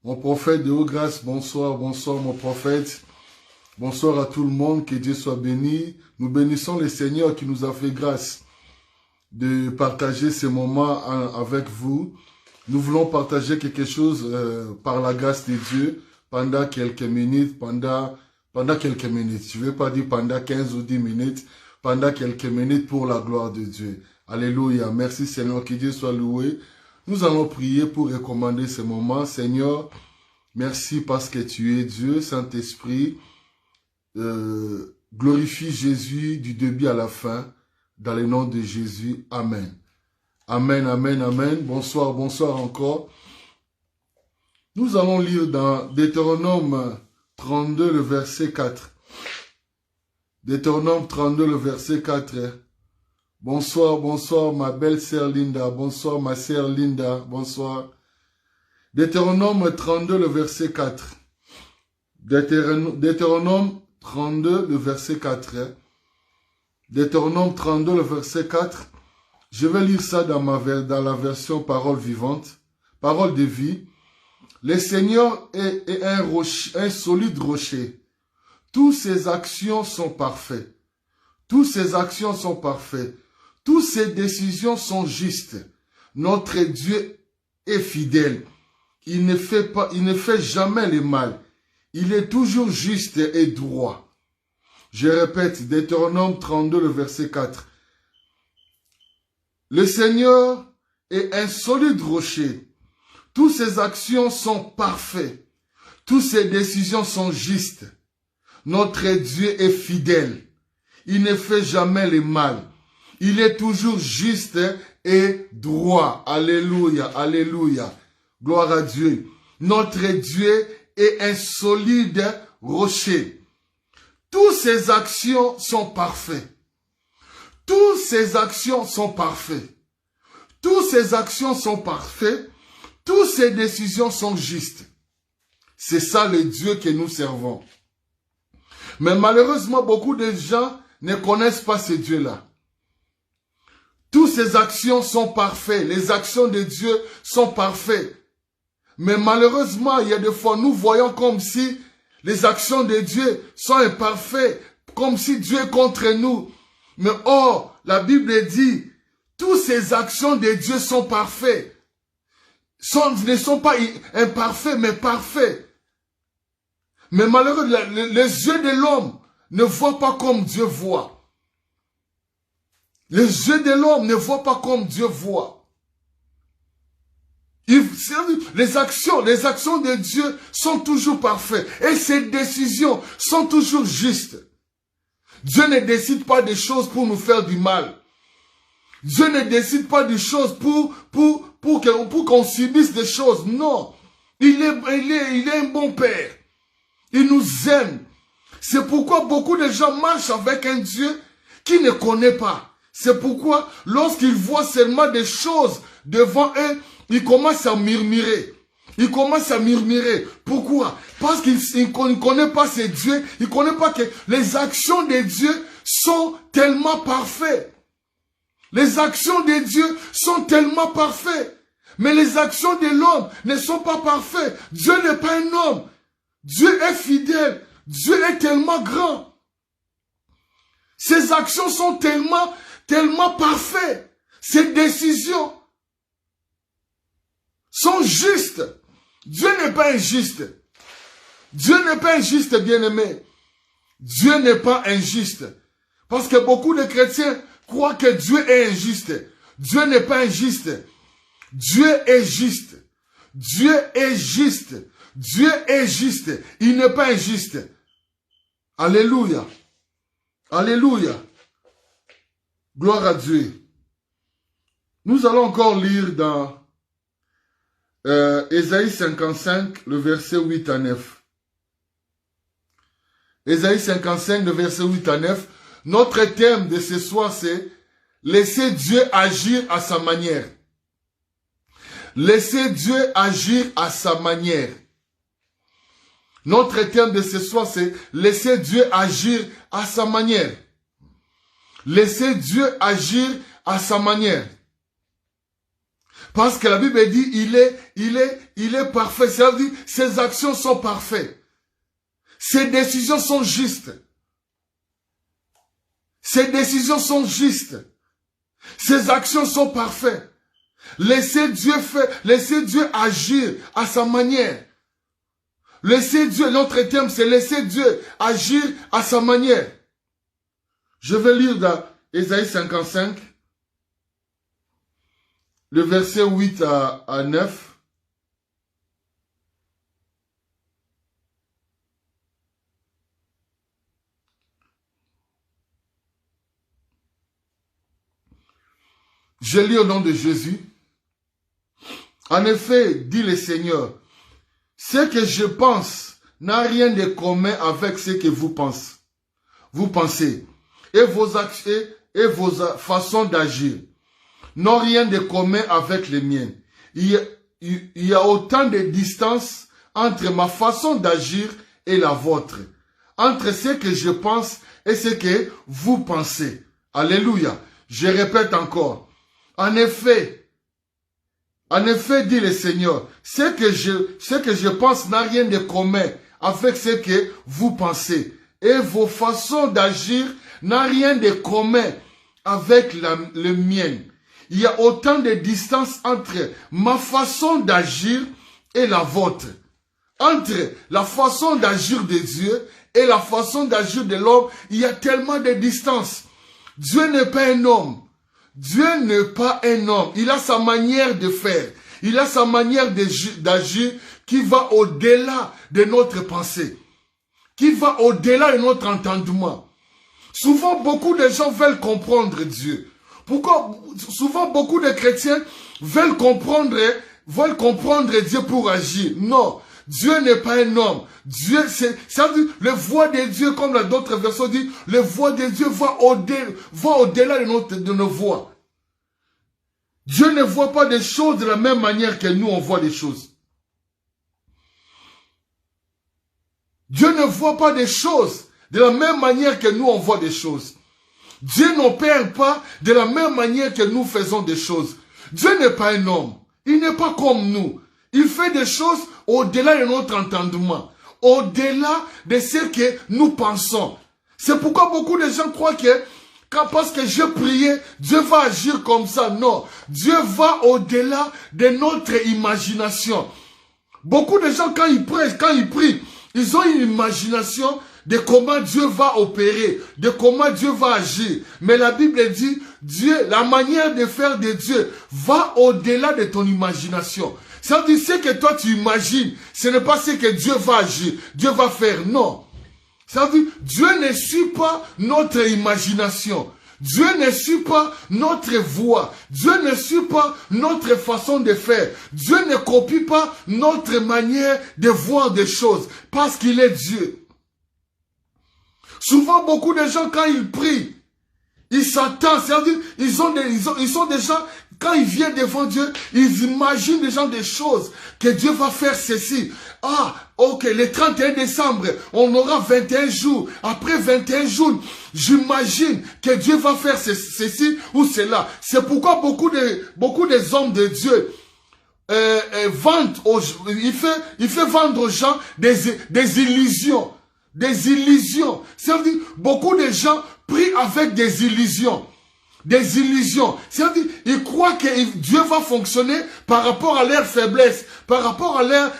Mon prophète de haute grâce, bonsoir, bonsoir mon prophète. Bonsoir à tout le monde, que Dieu soit béni. Nous bénissons le Seigneur qui nous a fait grâce de partager ces moments avec vous. Nous voulons partager quelque chose par la grâce de Dieu pendant quelques minutes, pendant quelques minutes. Je ne vais pas dire pendant 15 ou 10 minutes, pendant quelques minutes pour la gloire de Dieu. Alléluia. Merci Seigneur, que Dieu soit loué. Nous allons prier pour recommander ce moment. Seigneur, merci parce que tu es Dieu, Saint-Esprit. Glorifie Jésus du début à la fin, dans le nom de Jésus. Amen. Amen, amen, amen. Bonsoir, bonsoir encore. Nous allons lire dans Deutéronome 32, le verset 4. Deutéronome 32, le verset 4. Bonsoir, bonsoir, ma belle sœur Linda. Bonsoir, ma sœur Linda. Bonsoir. Deutéronome 32, le verset 4. Deutéronome 32, le verset 4. Deutéronome 32, le verset 4. Je vais lire ça dans la version parole vivante, parole de vie. Le Seigneur est un solide rocher. Toutes ses actions sont parfaites. Toutes ses actions sont parfaites. Toutes ses décisions sont justes. Notre Dieu est fidèle. Il ne fait jamais le mal. Il est toujours juste et droit. Je répète, Deutéronome 32, le verset 4. Le Seigneur est un solide rocher. Toutes ses actions sont parfaites. Toutes ses décisions sont justes. Notre Dieu est fidèle. Il ne fait jamais le mal. Il est toujours juste et droit. Alléluia, alléluia. Gloire à Dieu. Notre Dieu est un solide rocher. Toutes ses actions sont parfaites. Toutes ses actions sont parfaites. Toutes ses actions sont parfaites. Toutes ses décisions sont justes. C'est ça le Dieu que nous servons. Mais malheureusement, beaucoup de gens ne connaissent pas ce Dieu-là. Toutes ses actions sont parfaites. Les actions de Dieu sont parfaites. Mais malheureusement, il y a des fois, nous voyons comme si les actions de Dieu sont imparfaites. Comme si Dieu est contre nous. Mais or, la Bible dit, toutes ces actions de Dieu sont parfaites. Ne sont pas imparfaits, mais parfaits. Mais malheureusement, les yeux de l'homme ne voient pas comme Dieu voit. Les yeux de l'homme ne voient pas comme Dieu voit. Les actions de Dieu sont toujours parfaites. Et ses décisions sont toujours justes. Dieu ne décide pas des choses pour nous faire du mal. Dieu ne décide pas des choses pour qu'on subisse des choses. Non. Il est un bon Père. Il nous aime. C'est pourquoi beaucoup de gens marchent avec un Dieu qui ne connaît pas. C'est pourquoi lorsqu'ils voient seulement des choses devant eux, ils commencent à murmurer. Il commence à murmurer. Pourquoi? Parce qu'il ne connaît pas ces dieux. Il ne connaît pas que les actions de Dieu sont tellement parfaites. Les actions de Dieu sont tellement parfaites. Mais les actions de l'homme ne sont pas parfaites. Dieu n'est pas un homme. Dieu est fidèle. Dieu est tellement grand. Ses actions sont tellement parfaites. Ses décisions sont justes. Dieu n'est pas injuste. Dieu n'est pas injuste, bien-aimé. Dieu n'est pas injuste. Parce que beaucoup de chrétiens croient que Dieu est injuste. Dieu n'est pas injuste. Dieu est juste. Dieu est juste. Dieu est juste. Il n'est pas injuste. Alléluia. Alléluia. Gloire à Dieu. Nous allons encore lire dans Ésaïe 55, le verset 8 à 9. Ésaïe 55, le verset 8 à 9. Notre thème de ce soir, c'est « Laissez Dieu agir à sa manière ». Laissez Dieu agir à sa manière. Notre thème de ce soir, c'est « Laissez Dieu agir à sa manière ». Laissez Dieu agir à sa manière. Parce que la Bible dit, il est parfait. C'est-à-dire, ses actions sont parfaites. Ses décisions sont justes. Ses décisions sont justes. Ses actions sont parfaites. Laissez Dieu agir à sa manière. Laissez Dieu, notre thème, c'est laisser Dieu agir à sa manière. Je vais lire dans Ésaïe 55, le verset 8 à 9. Je lis au nom de Jésus. En effet, dit le Seigneur, ce que je pense n'a rien de commun avec ce que vous pensez. Vous pensez. Et vos actions et vos façons d'agir n'ont rien de commun avec les miennes. Il y a autant de distance entre ma façon d'agir et la vôtre. Entre ce que je pense et ce que vous pensez. Alléluia. Je répète encore. En effet, dit le Seigneur, ce que je pense n'a rien de commun avec ce que vous pensez. Et vos façons d'agir n'ont rien de commun avec le mien. Il y a autant de distance entre ma façon d'agir et la vôtre. Entre la façon d'agir de Dieu et la façon d'agir de l'homme, il y a tellement de distance. Dieu n'est pas un homme. Dieu n'est pas un homme. Il a sa manière de faire. Il a sa manière d'agir qui va au-delà de notre pensée. Qui va au-delà de notre entendement. Souvent, beaucoup de gens veulent comprendre Dieu. Pourquoi? Souvent, beaucoup de chrétiens veulent comprendre Dieu pour agir. Non, Dieu n'est pas un homme. Dieu, ça dit, le voix de Dieu, comme d'autres versets disent, le voix de Dieu va au-delà de nos voix. Dieu ne voit pas des choses de la même manière que nous, on voit des choses. Dieu ne voit pas des choses de la même manière que nous, on voit des choses. Dieu n'opère pas de la même manière que nous faisons des choses. Dieu n'est pas un homme. Il n'est pas comme nous. Il fait des choses au-delà de notre entendement. Au-delà de ce que nous pensons. C'est pourquoi beaucoup de gens croient que parce que je priais, Dieu va agir comme ça. Non. Dieu va au-delà de notre imagination. Beaucoup de gens, quand ils prient, ils ont une imagination de comment Dieu va opérer, de comment Dieu va agir. Mais la Bible dit, Dieu, la manière de faire de Dieu va au-delà de ton imagination. Ça veut dire, ce que toi tu imagines, ce n'est pas ce que Dieu va agir, Dieu va faire, non. Ça veut dire, Dieu ne suit pas notre imagination. Dieu ne suit pas notre voix. Dieu ne suit pas notre façon de faire. Dieu ne copie pas notre manière de voir des choses. Parce qu'il est Dieu. Souvent, beaucoup de gens, quand ils prient, ils s'attendent. C'est-à-dire, ils sont des gens, quand ils viennent devant Dieu, ils imaginent déjà des choses. Que Dieu va faire ceci. Ah, ok, le 31 décembre, on aura 21 jours. Après 21 jours, j'imagine que Dieu va faire ceci ou cela. C'est pourquoi beaucoup des hommes de Dieu il fait vendre aux gens des illusions. Des illusions. Ça veut dire, beaucoup de gens prient avec des illusions. Des illusions. C'est-à-dire, ils croient que Dieu va fonctionner par rapport à leur faiblesse, par rapport à leur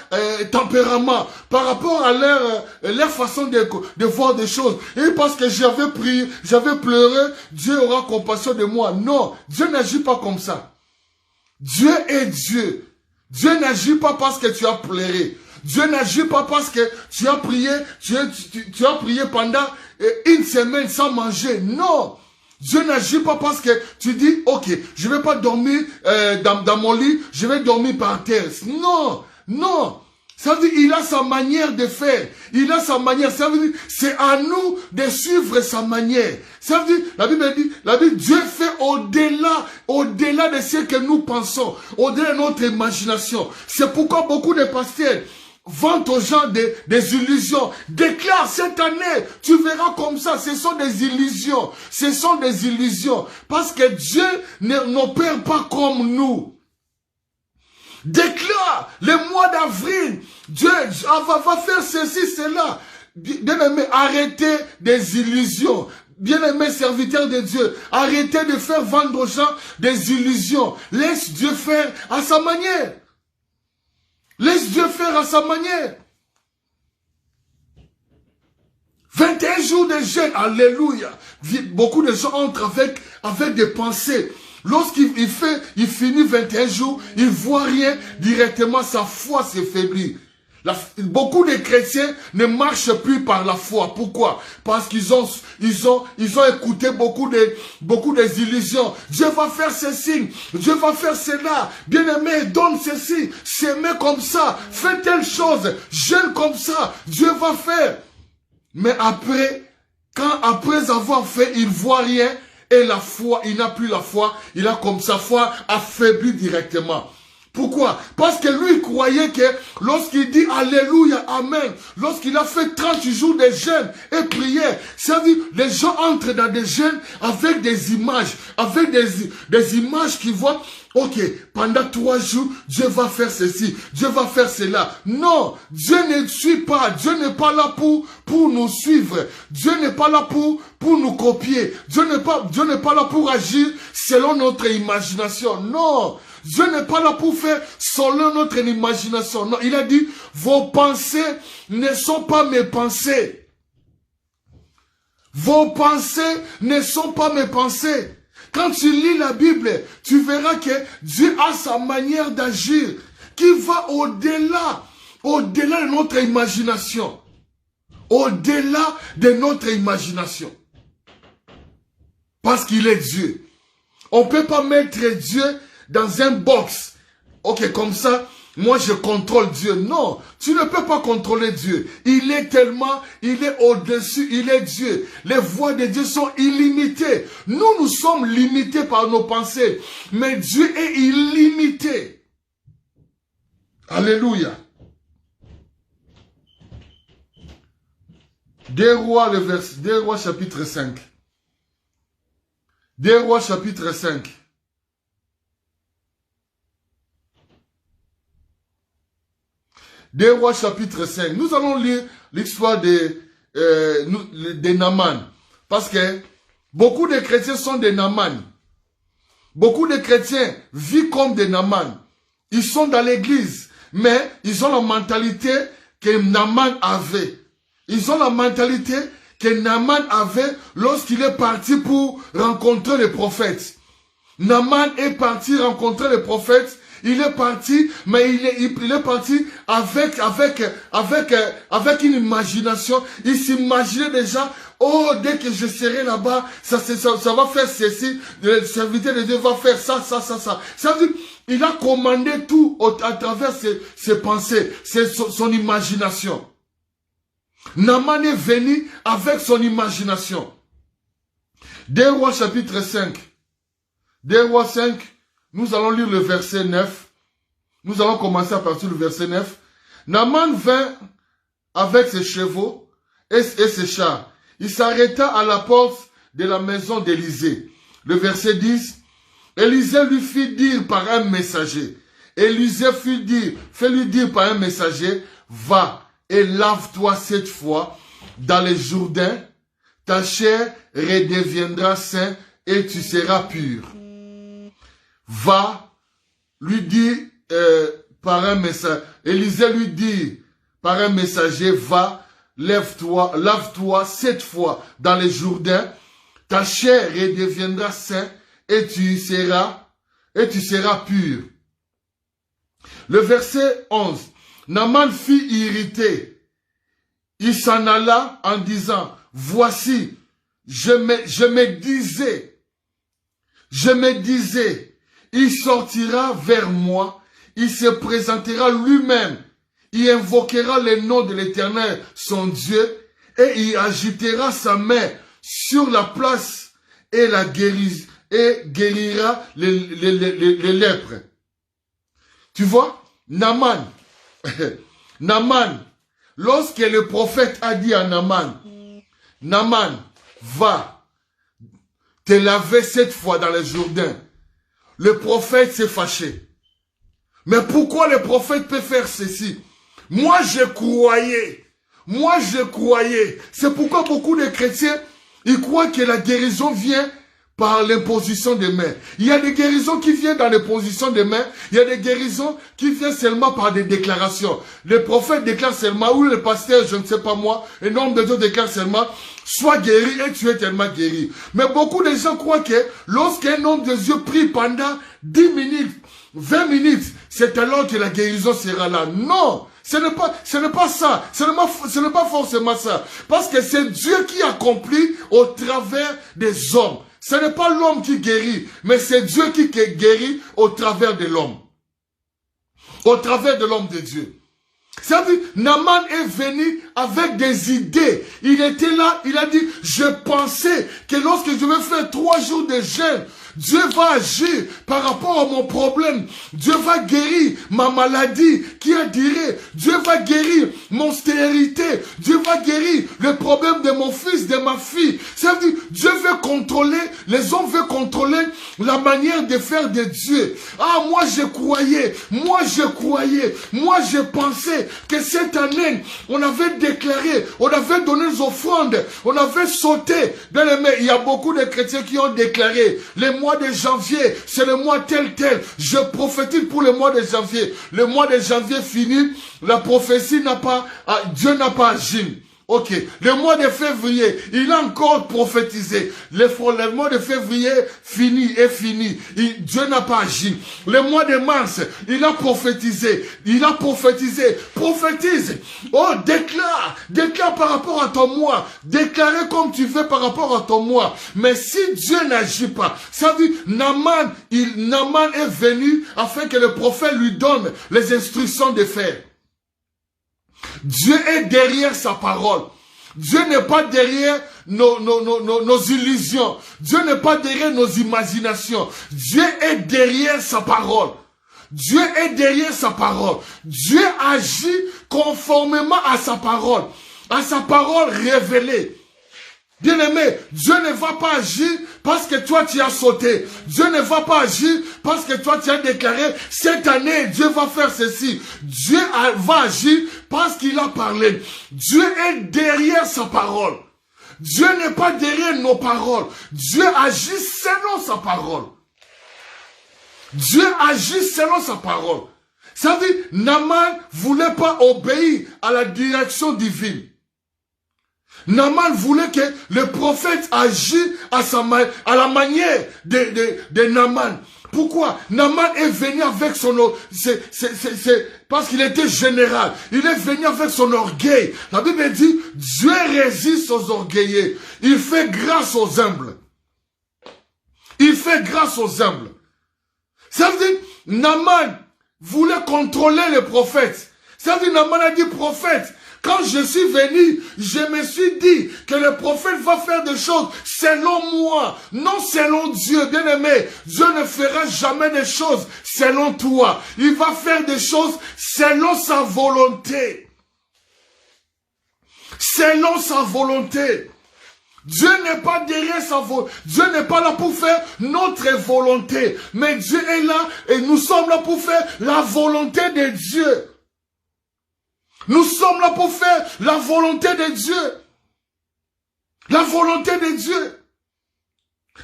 tempérament, par rapport à leur façon de voir des choses. Et parce que j'avais prié, j'avais pleuré, Dieu aura compassion de moi. Non, Dieu n'agit pas comme ça. Dieu est Dieu. Dieu n'agit pas parce que tu as pleuré. Dieu n'agit pas parce que tu as prié, tu as prié pendant une semaine sans manger. Non. Dieu n'agit pas parce que tu dis, ok, je ne vais pas dormir dans mon lit, je vais dormir par terre. Non, non. Ça veut dire, il a sa manière de faire. Il a sa manière. Ça veut dire, c'est à nous de suivre sa manière. Ça veut dire, la Bible dit, Dieu fait au-delà de ce que nous pensons, au-delà de notre imagination. C'est pourquoi beaucoup de pasteurs vendent aux gens des illusions. Déclare cette année, tu verras comme ça. Ce sont des illusions. Ce sont des illusions. Parce que Dieu n'opère pas comme nous. Déclare le mois d'avril. Dieu va faire ceci, cela. Bien-aimé, arrêtez des illusions. Bien-aimé serviteur de Dieu, arrêtez de faire vendre aux gens des illusions. Laisse Dieu faire à sa manière. Laisse Dieu faire à sa manière. 21 jours de jeûne, alléluia. Beaucoup de gens entrent avec des pensées. Lorsqu'il finit 21 jours, il ne voit rien, directement sa foi s'affaiblit. Beaucoup de chrétiens ne marchent plus par la foi. Pourquoi? Parce qu'ils ont écouté beaucoup des illusions. Dieu va faire ceci, Dieu va faire cela. Bien-aimé, donne ceci, s'aimer comme ça, fais telle chose, jeûne comme ça, Dieu va faire. Mais après avoir fait, il ne voit rien et la foi, il n'a plus la foi, il a comme sa foi affaiblie directement. Pourquoi? Parce que lui, il croyait que lorsqu'il dit Alléluia, Amen, lorsqu'il a fait 30 jours de jeûne et prière, ça veut dire, les gens entrent dans des jeûnes avec des images, des images qui voient, ok, pendant 3 jours, Dieu va faire ceci, Dieu va faire cela. Non, Dieu ne suit pas, Dieu n'est pas là pour nous suivre, Dieu n'est pas là pour nous copier, Dieu n'est pas là pour agir selon notre imagination. Non, Dieu n'est pas là pour faire selon notre imagination. Non, il a dit, vos pensées ne sont pas mes pensées. Vos pensées ne sont pas mes pensées. Quand tu lis la Bible, tu verras que Dieu a sa manière d'agir qui va au-delà de notre imagination. Au-delà de notre imagination. Parce qu'il est Dieu. On ne peut pas mettre Dieu dans un box. Ok, comme ça, moi je contrôle Dieu. Non, tu ne peux pas contrôler Dieu. Il est au-dessus, il est Dieu. Les voies de Dieu sont illimitées. Nous sommes limités par nos pensées. Mais Dieu est illimité. Alléluia. 2 Rois chapitre 5. 2 Rois chapitre 5. Des Rois chapitre 5. Nous allons lire l'histoire de Naaman. Parce que beaucoup de chrétiens sont des Naaman. Beaucoup de chrétiens vivent comme des Naaman. Ils sont dans l'église, mais ils ont la mentalité que Naaman avait. Ils ont la mentalité que Naaman avait lorsqu'il est parti pour rencontrer les prophètes. Naaman est parti rencontrer les prophètes. Il est parti, mais il est parti avec une imagination. Il s'imaginait déjà, oh, dès que je serai là-bas, ça va faire ceci, le serviteur de Dieu va faire ça. Ça veut dire, il a commandé tout à travers ses pensées, son imagination. Naaman est venu avec son imagination. 2 Rois chapitre 5. 2 Rois 5. Nous allons lire le verset 9. Nous allons commencer à partir du verset 9. Naaman vint avec ses chevaux et ses chars. Il s'arrêta à la porte de la maison d'Élisée. Le verset 10. Élisée lui fit dire par un messager. Élisée fait lui dire par un messager, va et lave-toi 7 fois dans les Jourdains. Ta chair redeviendra sainte et tu seras pur. Va, lui dit par un messager, Élisée lui dit par un messager, va, lave-toi 7 fois dans les Jourdains, ta chair redeviendra sainte et tu seras pur. Le verset 11, Naaman fut irrité. Il s'en alla en disant, voici, je me disais, il sortira vers moi, il se présentera lui-même, il invoquera le nom de l'Éternel, son Dieu, et il agitera sa main sur la place et guérira les lèpres. Tu vois, Naaman, lorsque le prophète a dit à Naaman, va te laver 7 fois dans le Jourdain, le prophète s'est fâché. Mais pourquoi les prophètes peuvent faire ceci? Moi, je croyais. Moi, je croyais. C'est pourquoi beaucoup de chrétiens, ils croient que la guérison vient par l'imposition des mains. Il y a des guérisons qui viennent dans l'imposition des mains. Il y a des guérisons qui viennent seulement par des déclarations. Les prophètes déclarent seulement, ou le pasteur, je ne sais pas moi, un homme de Dieu déclare seulement, sois guéri et tu es tellement guéri. Mais beaucoup de gens croient que lorsqu'un homme de Dieu prie pendant 10 minutes, 20 minutes, c'est alors que la guérison sera là. Non! Ce n'est pas ça. Ce n'est pas forcément ça. Parce que c'est Dieu qui accomplit au travers des hommes. Ce n'est pas l'homme qui guérit, mais c'est Dieu qui guérit au travers de l'homme. Au travers de l'homme de Dieu. C'est-à-dire, Naaman est venu avec des idées. Il était là, il a dit, je pensais que lorsque je vais faire 3 jours de jeûne, Dieu va agir par rapport à mon problème. Dieu va guérir ma maladie qui a duré. Dieu va guérir mon stérilité. Dieu va guérir le problème de mon fils, de ma fille. Ça veut dire, Dieu veut contrôler, les hommes veulent contrôler la manière de faire de Dieu. Ah, moi je croyais, moi je pensais que cette année, on avait déclaré, on avait donné des offrandes, on avait sauté. Bien aimé, il y a beaucoup de chrétiens qui ont déclaré, les mois de janvier, c'est le mois tel. Je prophétise pour le mois de janvier. Le mois de janvier fini, la prophétie n'a pas, Dieu n'a pas agi. Ok, le mois de février, il a encore prophétisé. Le mois de février fini. Dieu n'a pas agi. Le mois de mars, il a prophétisé. Prophétise. Oh, déclare par rapport à ton mois. Déclarez comme tu veux par rapport à ton mois. Mais si Dieu n'agit pas, ça veut dire, Naaman est venu afin que le prophète lui donne les instructions de faire. Dieu est derrière sa parole. Dieu n'est pas derrière nos illusions. Dieu n'est pas derrière nos imaginations. Dieu est derrière sa parole. Dieu est derrière sa parole. Dieu agit conformément à sa parole révélée. Bien-aimé, Dieu ne va pas agir parce que toi tu as sauté. Dieu ne va pas agir parce que toi tu as déclaré, cette année Dieu va faire ceci. Dieu va agir parce qu'il a parlé. Dieu est derrière sa parole. Dieu n'est pas derrière nos paroles. Dieu agit selon sa parole. Dieu agit selon sa parole. Ça veut dire, Naaman ne voulait pas obéir à la direction divine. Naaman voulait que le prophète agisse à la manière de Naaman. Pourquoi? Naaman est venu avec son... parce qu'il était général. Il est venu avec son orgueil. La Bible dit, Dieu résiste aux orgueilleux. Il fait grâce aux humbles. Il fait grâce aux humbles. Ça veut dire, Naaman voulait contrôler le prophète. Ça veut dire, Naaman a dit, prophète, quand je suis venu, je me suis dit que le prophète va faire des choses selon moi, non selon Dieu. Bien aimé, Dieu ne fera jamais des choses selon toi. Il va faire des choses selon sa volonté. Selon sa volonté. Dieu n'est pas derrière sa volonté. Dieu n'est pas là pour faire notre volonté. Mais Dieu est là et nous sommes là pour faire la volonté de Dieu. Nous sommes là pour faire la volonté de Dieu. La volonté de Dieu.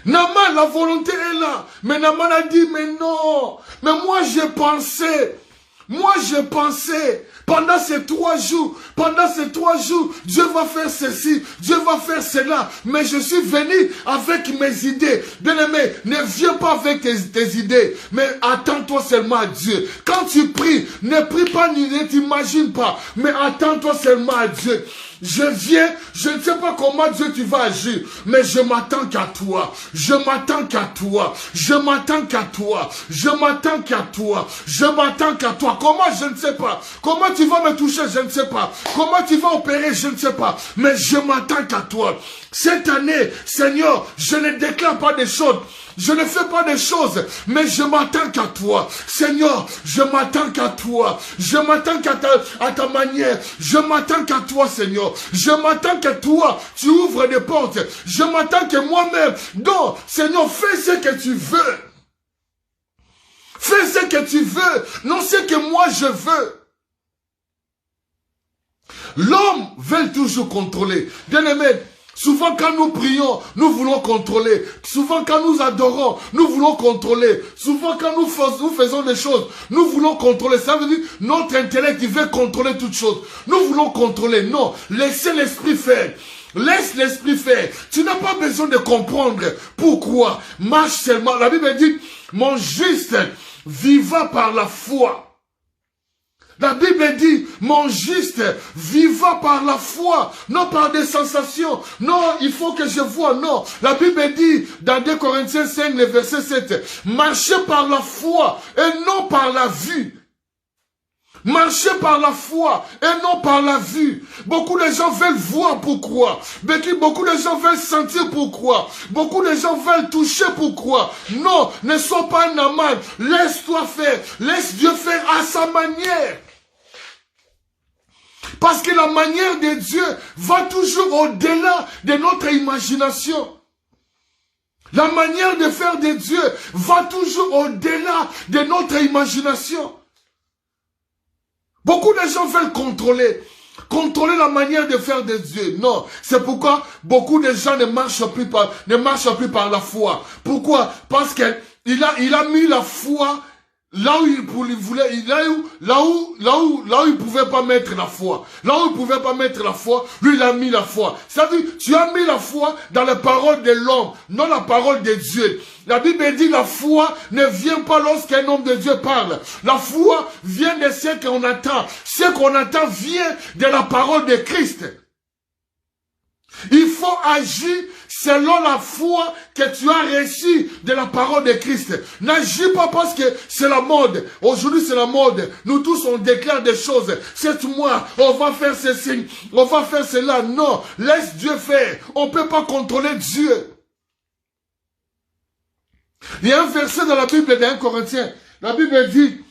Naaman, la volonté est là. Mais Naaman a dit, mais non. Mais moi j'ai pensé. Pendant ces 3 jours, Dieu va faire ceci, Dieu va faire cela. Mais je suis venu avec mes idées. Bien-aimé, ne viens pas avec tes idées, mais attends-toi seulement à Dieu. Quand tu pries, ne prie pas, ne t'imagine pas, mais attends-toi seulement à Dieu. Je viens, je ne sais pas comment Dieu tu vas agir, mais je m'attends qu'à toi. Je m'attends qu'à toi. Comment, je ne sais pas. Comment tu vas me toucher, je ne sais pas. Comment tu vas opérer, je ne sais pas. Mais je m'attends qu'à toi. Cette année, Seigneur, je ne déclare pas des choses. Je ne fais pas des choses, mais je m'attends qu'à toi. Seigneur, je m'attends qu'à toi. Je m'attends qu'à ta manière. Je m'attends qu'à toi, Seigneur. Je m'attends qu'à toi. Tu ouvres des portes. Je m'attends que moi-même. Non, Seigneur, fais ce que tu veux. Fais ce que tu veux, non ce que moi je veux. L'homme veut toujours contrôler. Bien-aimé, souvent quand nous prions, nous voulons contrôler. Souvent quand nous adorons, nous voulons contrôler. Souvent quand nous faisons des choses, nous voulons contrôler. Ça veut dire notre intellect, il veut contrôler toutes choses. Nous voulons contrôler. Non, laissez l'esprit faire. Laisse l'esprit faire. Tu n'as pas besoin de comprendre pourquoi. Marche seulement. La Bible dit, mon juste vivra par la foi. La Bible dit, mon juste vivra par la foi, non par des sensations. Non, il faut que je vois, non. La Bible dit, dans 2 Corinthiens 5, le verset 7, marchez par la foi et non par la vue. Marchez par la foi et non par la vue. Beaucoup de gens veulent voir pourquoi. Beaucoup de gens veulent sentir pourquoi. Beaucoup de gens veulent toucher pourquoi. Non, ne sois pas un amant. Laisse-toi faire. Laisse Dieu faire à sa manière. Parce que la manière de Dieu va toujours au-delà de notre imagination. La manière de faire de Dieu va toujours au-delà de notre imagination. Beaucoup de gens veulent contrôler la manière de faire de Dieu. Non, c'est pourquoi beaucoup de gens ne marchent plus par la foi. Pourquoi? Parce qu'il a mis la foi là où il voulait, là où il pouvait pas mettre la foi. Là où il pouvait pas mettre la foi, lui il a mis la foi. Ça veut dire, tu as mis la foi dans la parole de l'homme, non la parole de Dieu. La Bible dit la foi ne vient pas lorsqu'un homme de Dieu parle. La foi vient de ce qu'on attend. Ce qu'on attend vient de la parole de Christ. Il faut agir selon la foi que tu as reçue de la parole de Christ. N'agis pas parce que c'est la mode. Aujourd'hui c'est la mode. Nous tous on déclare des choses. 7 mois, on va faire ceci, on va faire cela. Non, laisse Dieu faire. On ne peut pas contrôler Dieu. Il y a un verset dans la Bible de 1 Corinthiens. La Bible dit,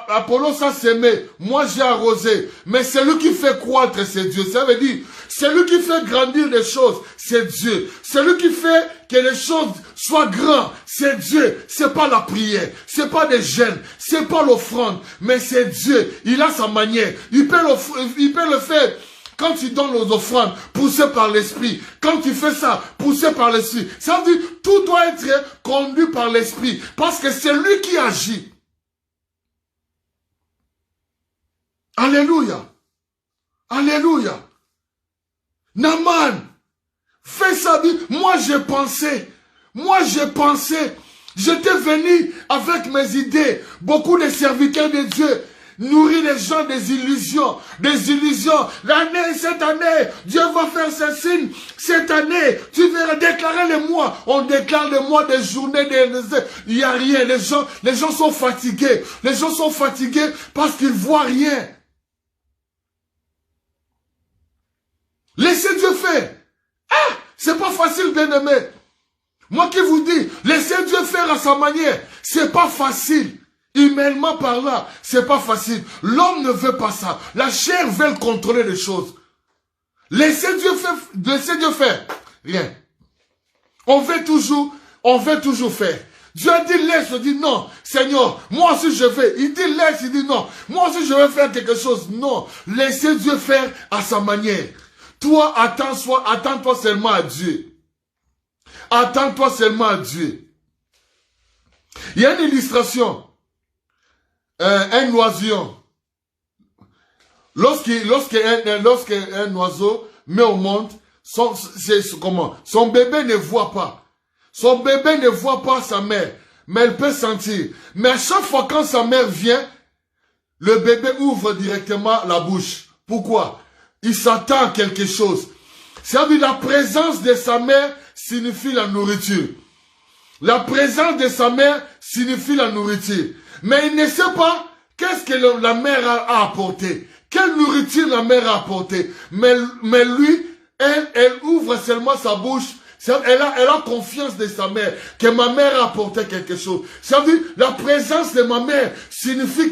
Apollos a semé, moi j'ai arrosé, mais celui qui fait croître, c'est Dieu. Ça veut dire, celui qui fait grandir les choses, c'est Dieu. Celui qui fait que les choses soient grandes, c'est Dieu. C'est pas la prière, c'est pas des jeûnes, c'est pas l'offrande, mais c'est Dieu. Il a sa manière. Il peut le faire. Quand tu donnes aux offrandes, poussé par l'esprit. Quand tu fais ça, poussé par l'esprit. Ça veut dire, tout doit être conduit par l'esprit. Parce que c'est lui qui agit. Alléluia. Alléluia. Naaman, fais ça. Moi j'ai pensé. J'étais venu avec mes idées. Beaucoup de serviteurs de Dieu nourrit les gens des illusions. Cette année, Dieu va faire ses signes. Cette année, tu verras déclarer les mois. On déclare les mois, des journées, il n'y a rien. Les gens sont fatigués. Les gens sont fatigués parce qu'ils ne voient rien. Laissez Dieu faire. Ah, c'est pas facile, bien-aimé. Moi qui vous dis, laissez Dieu faire à sa manière. C'est pas facile. Humainement par là, c'est pas facile. L'homme ne veut pas ça. La chair veut contrôler les choses. Laissez Dieu faire. Rien. On veut toujours faire. Dieu dit laisse, il dit non. Seigneur, moi aussi je vais. Il dit laisse, il dit non. Moi aussi je vais faire quelque chose. Non. Laissez Dieu faire à sa manière. Toi, attends-toi seulement à Dieu. Attends-toi seulement à Dieu. Il y a une illustration. Un oiseau. Lorsqu'un oiseau met au monde, son bébé ne voit pas. Son bébé ne voit pas sa mère, mais elle peut sentir. Mais à chaque fois quand sa mère vient, le bébé ouvre directement la bouche. Pourquoi? Il s'attend à quelque chose. Ça veut dire la présence de sa mère signifie la nourriture. La présence de sa mère signifie la nourriture. Mais il ne sait pas qu'est-ce que la mère a apporté. Quelle nourriture la mère a apporté. Mais lui, elle ouvre seulement sa bouche. Elle a confiance de sa mère. Que ma mère a apporté quelque chose. Ça veut dire, la présence de ma mère signifie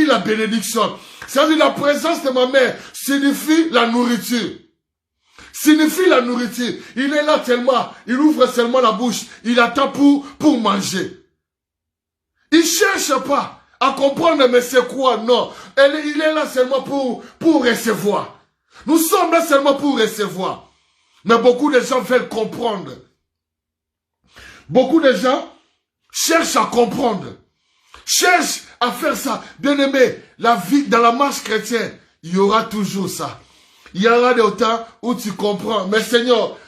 la bénédiction. Ça veut dire, la présence de ma mère signifie la nourriture. signifie la nourriture. Il est là tellement, il ouvre seulement la bouche, il attend pour manger. Il ne cherche pas à comprendre mais c'est quoi, non. Il est là seulement pour recevoir. Nous sommes là seulement pour recevoir. Mais beaucoup de gens veulent comprendre. Beaucoup de gens cherchent à comprendre. Cherchent à faire ça. Bien-aimé, la vie, dans la marche chrétienne, il y aura toujours ça. Il y aura des temps où tu comprends. Mais Seigneur,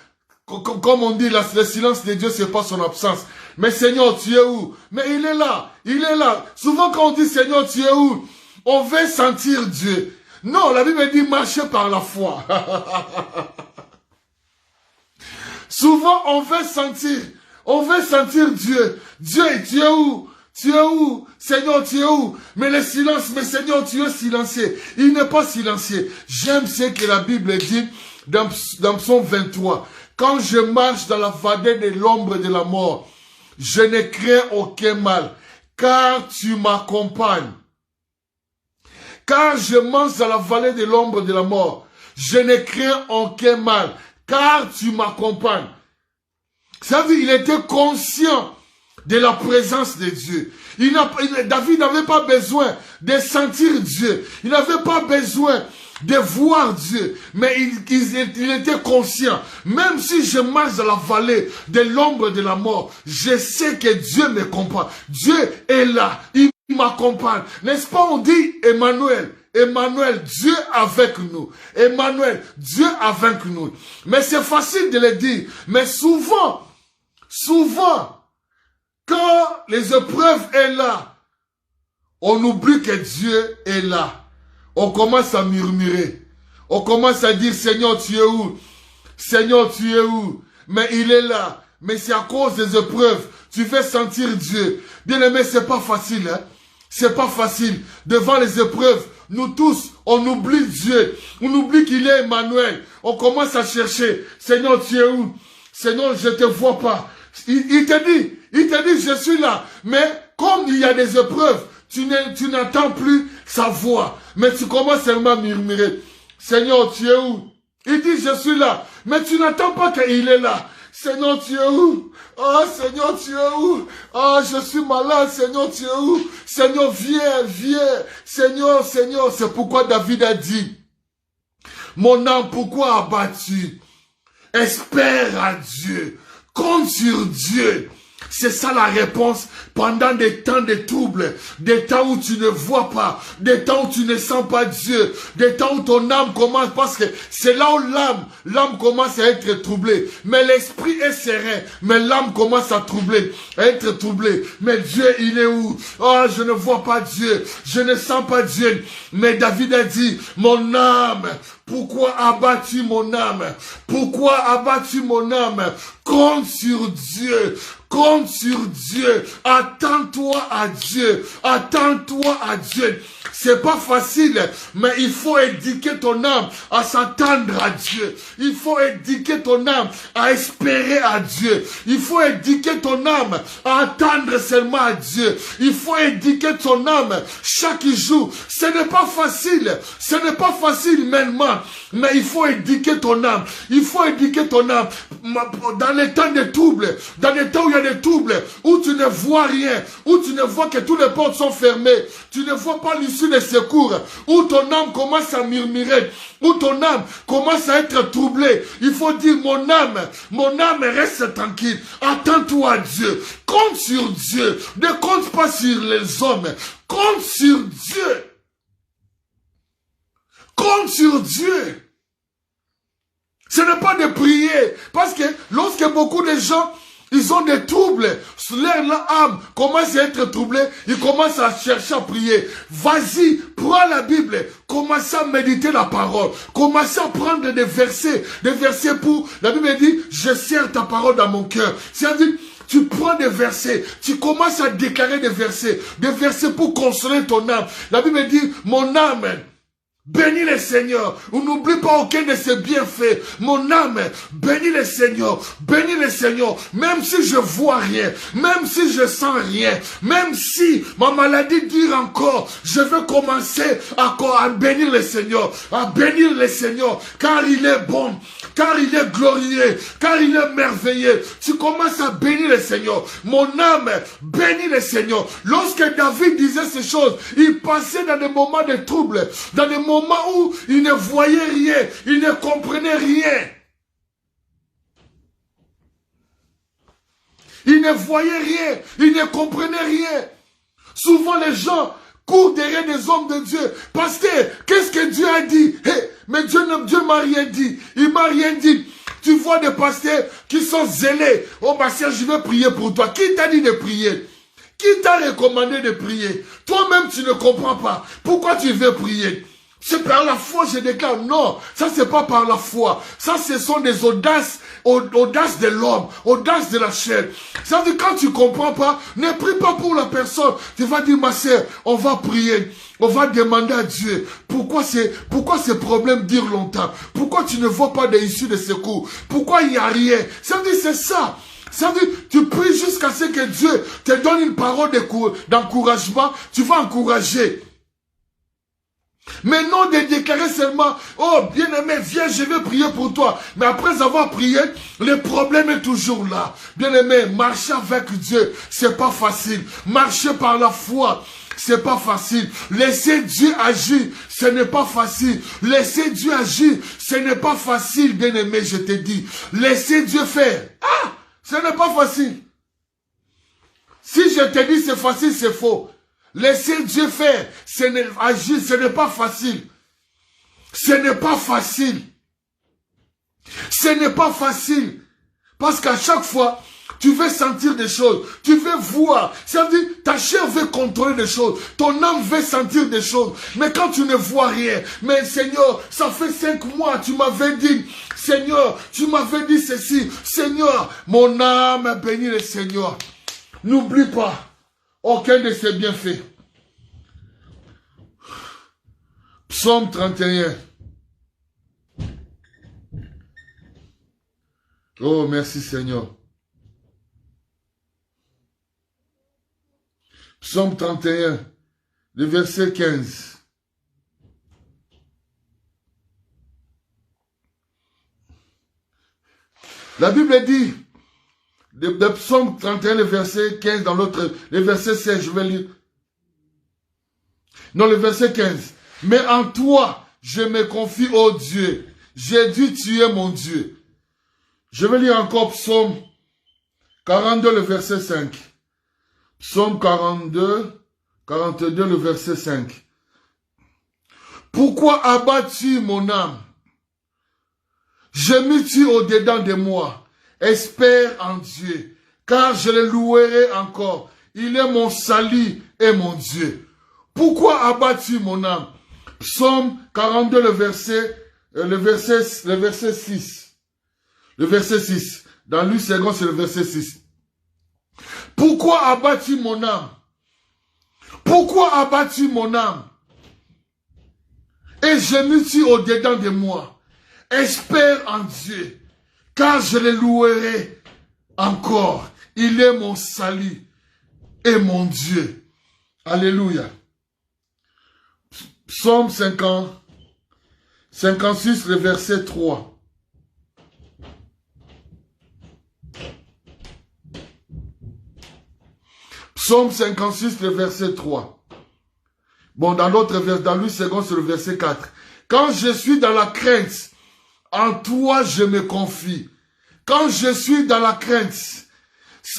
comme on dit, le silence de Dieu, c'est pas son absence. Mais Seigneur, tu es où? Mais il est là. Il est là. Souvent quand on dit Seigneur, tu es où? On veut sentir Dieu. Non, la Bible dit marcher par la foi. Souvent, on veut sentir Dieu. Dieu, tu es où? Tu es où? Seigneur, tu es où? Mais le silence, mais Seigneur, tu es silencieux. Il n'est pas silencieux. J'aime ce que la Bible dit dans Psaume 23. Quand je marche dans la vallée de l'ombre de la mort, je ne crains aucun mal, car tu m'accompagnes. Car je marche dans la vallée de l'ombre de la mort, je ne crains aucun mal, car tu m'accompagnes. Ça veut dire, il était conscient de la présence de Dieu. David n'avait pas besoin de sentir Dieu. Il n'avait pas besoin de voir Dieu. Mais il était conscient. Même si je marche dans la vallée de l'ombre de la mort, je sais que Dieu me comprend. Dieu est là. Il m'accompagne. N'est-ce pas, on dit Emmanuel. Emmanuel, Dieu avec nous. Emmanuel, Dieu avec nous. Mais c'est facile de le dire. Mais souvent, quand les épreuves sont là, on oublie que Dieu est là. On commence à murmurer. On commence à dire, Seigneur, tu es où? Seigneur, tu es où? Mais il est là. Mais c'est à cause des épreuves. Tu fais sentir Dieu. Bien-aimé, c'est pas facile, hein? C'est pas facile. Devant les épreuves, nous tous, on oublie Dieu. On oublie qu'il est Emmanuel. On commence à chercher. Seigneur, tu es où? Seigneur, je ne te vois pas. Il te dit, je suis là. Mais comme il y a des épreuves, tu n'entends plus sa voix. Mais tu commences seulement à murmurer. Seigneur, tu es où? Il dit, je suis là. Mais tu n'entends pas qu'il est là. Seigneur, tu es où? Oh, Seigneur, tu es où? Oh, je suis malade. Seigneur, tu es où? Seigneur, viens. Seigneur, c'est pourquoi David a dit, mon âme, pourquoi abattu? Espère à Dieu. Compte sur Dieu. C'est ça la réponse pendant des temps de troubles, des temps où tu ne vois pas, des temps où tu ne sens pas Dieu, des temps où ton âme commence, parce que c'est là où l'âme commence à être troublée. Mais l'esprit est serein, mais l'âme commence à être troublée. Mais Dieu, il est où? Oh, je ne vois pas Dieu, je ne sens pas Dieu. Mais David a dit, mon âme, pourquoi abattu mon âme? Pourquoi abattu mon âme? Compte sur Dieu. Compte sur Dieu. Attends-toi à Dieu. Attends-toi à Dieu. C'est pas facile, mais il faut éduquer ton âme à s'attendre à Dieu. Il faut éduquer ton âme à espérer à Dieu. Il faut éduquer ton âme à attendre seulement à Dieu. Il faut éduquer ton âme chaque jour. Ce n'est pas facile. Ce n'est pas facile maintenant, mais il faut éduquer ton âme. Il faut éduquer ton âme dans les temps de troubles, dans les temps où il y a des troubles, où tu ne vois rien, où tu ne vois que toutes les portes sont fermées. Tu ne vois pas l'issue des secours, où ton âme commence à murmurer, où ton âme commence à être troublée. Il faut dire, mon âme reste tranquille. Attends-toi à Dieu. Compte sur Dieu. Ne compte pas sur les hommes. Compte sur Dieu. Compte sur Dieu. Ce n'est pas de prier. Parce que lorsque beaucoup de gens, ils ont des troubles, leur âme commence à être troublée, ils commencent à chercher à prier. Vas-y, prends la Bible, commence à méditer la parole, commence à prendre des versets pour, la Bible dit, je serre ta parole dans mon cœur. C'est-à-dire, tu prends des versets, tu commences à déclarer des versets pour consoler ton âme. La Bible dit, mon âme, bénis le Seigneur. On n'oublie pas aucun de ses bienfaits. Mon âme, bénis le Seigneur. Bénis le Seigneur. Même si je vois rien, même si je sens rien, même si ma maladie dure encore, je veux commencer à bénir le Seigneur. À bénir le Seigneur. Car il est bon. Car il est glorieux. Car il est merveilleux. Tu commences à bénir le Seigneur. Mon âme, bénis le Seigneur. Lorsque David disait ces choses, il passait dans des moments de trouble, dans des moments où il ne voyait rien, il ne comprenait rien. Il ne voyait rien, il ne comprenait rien. Souvent les gens courent derrière des hommes de Dieu. Pasteur, qu'est-ce que Dieu a dit? Hey, mais Dieu m'a rien dit. Il m'a rien dit. Tu vois des pasteurs qui sont zélés. Oh pasteur, je vais prier pour toi. Qui t'a dit de prier? Qui t'a recommandé de prier? Toi-même, tu ne comprends pas. Pourquoi tu veux prier? C'est par la foi, je déclare. Non, ça c'est pas par la foi. Ça, ce sont des audaces de l'homme, audace de la chair. Ça veut dire, quand tu comprends pas, ne prie pas pour la personne. Tu vas dire, ma sœur, on va prier. On va demander à Dieu, pourquoi ces problèmes durent longtemps? Pourquoi tu ne vois pas d'issue de secours? Pourquoi il n'y a rien? Ça veut dire, c'est ça. Ça veut dire, tu pries jusqu'à ce que Dieu te donne une parole d'encouragement. Tu vas encourager. Mais non de déclarer seulement, oh bien-aimé, viens, je vais prier pour toi. Mais après avoir prié, le problème est toujours là. Bien-aimé, marcher avec Dieu, c'est pas facile. Marcher par la foi, c'est pas facile. Laisser Dieu agir, ce n'est pas facile. Laisser Dieu agir, ce n'est pas facile, bien-aimé, je te dis. Laisser Dieu faire. Ah, ce n'est pas facile. Si je te dis c'est facile, c'est faux. Laissez Dieu faire, agir, ce n'est pas facile. Ce n'est pas facile. Ce n'est pas facile. Parce qu'à chaque fois, tu veux sentir des choses, tu veux voir. Ça veut dire, ta chair veut contrôler des choses, ton âme veut sentir des choses. Mais quand tu ne vois rien, mais Seigneur, ça fait 5 mois, tu m'avais dit, Seigneur, tu m'avais dit ceci. Seigneur, mon âme bénit le Seigneur. N'oublie pas aucun de ses bienfaits. Psaume 31. Oh, merci Seigneur. Psaume 31, le verset 15. La Bible dit, de Psaume 31, le verset 15, dans l'autre, le verset 16, je vais lire. Non, le verset 15. Mais en toi, je me confie, ô Dieu. J'ai dit, tu es mon Dieu. Je vais lire encore Psaume 42, le verset 5. Psaume 42, le verset 5. Pourquoi abats-tu mon âme? Gémis-tu au-dedans de moi? Espère en Dieu, car je le louerai encore. Il est mon salut et mon Dieu. Pourquoi abats-tu mon âme? Psaume 42, le verset 6. Le verset 6. Dans Luc 2, c'est le verset 6. Pourquoi abats-tu mon âme? Pourquoi abats-tu mon âme? Et gémis-tu au-dedans de moi? Espère en Dieu, car je le louerai encore. Il est mon salut et mon Dieu. Alléluia. Psaume 56, le verset 3. Psaume 56, le verset 3. Bon, dans l'autre verset, dans Luc 2, c'est le verset 4. Quand je suis dans la crainte, en toi je me confie. Quand je suis dans la crainte,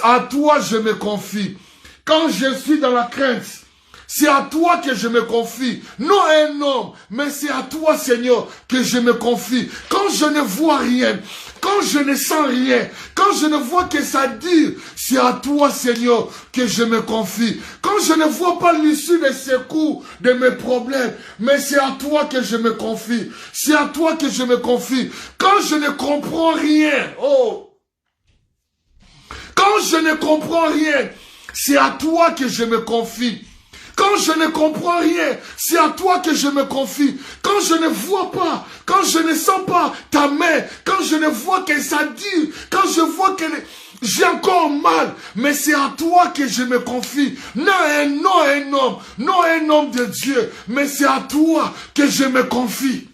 à toi je me confie. Quand je suis dans la crainte, c'est à toi que je me confie. Non à un homme, mais c'est à toi, Seigneur, que je me confie. Quand je ne vois rien, quand je ne sens rien, quand je ne vois que ça dure, c'est à toi, Seigneur, que je me confie. Quand je ne vois pas l'issue des secours de mes problèmes, mais c'est à toi que je me confie. C'est à toi que je me confie. Quand je ne comprends rien, oh, quand je ne comprends rien, c'est à toi que je me confie. Quand je ne comprends rien, c'est à toi que je me confie. Quand je ne vois pas, quand je ne sens pas ta main, quand je ne vois que ça dure, quand je vois que j'ai encore mal, mais c'est à toi que je me confie. Non un homme de Dieu, mais c'est à toi que je me confie.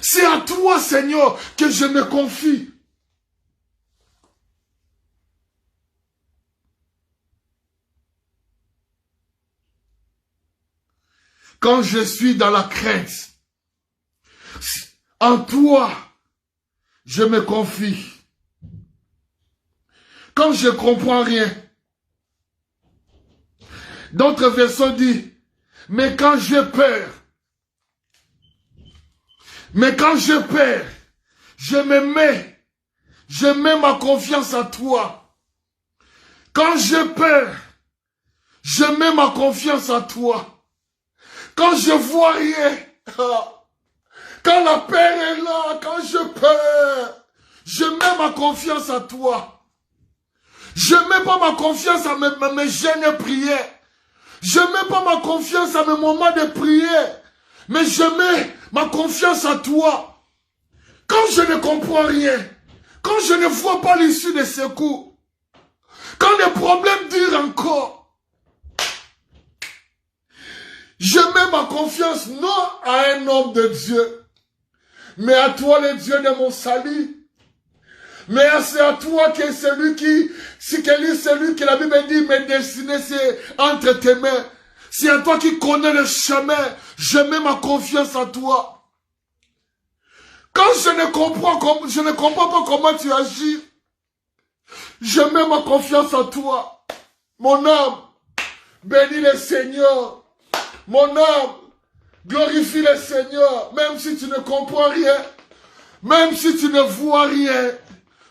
C'est à toi, Seigneur, que je me confie. Quand je suis dans la crainte, en toi, je me confie. Quand je ne comprends rien, d'autres versions disent, mais quand j'ai peur, je mets ma confiance à toi. Quand j'ai peur, je mets ma confiance à toi. Quand je vois rien, quand la peur est là, quand je peur, je mets ma confiance à toi. Je ne mets pas ma confiance à mes jeûnes prières. Je ne mets pas ma confiance à mes moments de prière. Mais je mets ma confiance à toi. Quand je ne comprends rien, quand je ne vois pas l'issue de secours, quand les problèmes durent encore, je mets ma confiance non à un homme de Dieu, mais à toi, le Dieu de mon salut. Mais c'est à toi que celui que la Bible dit, mes destinées, c'est entre tes mains. C'est à toi qui connais le chemin. Je mets ma confiance à toi. Quand je ne comprends pas comment tu agis, je mets ma confiance à toi. Mon âme, bénis le Seigneur. Mon âme, glorifie le Seigneur, même si tu ne comprends rien, même si tu ne vois rien,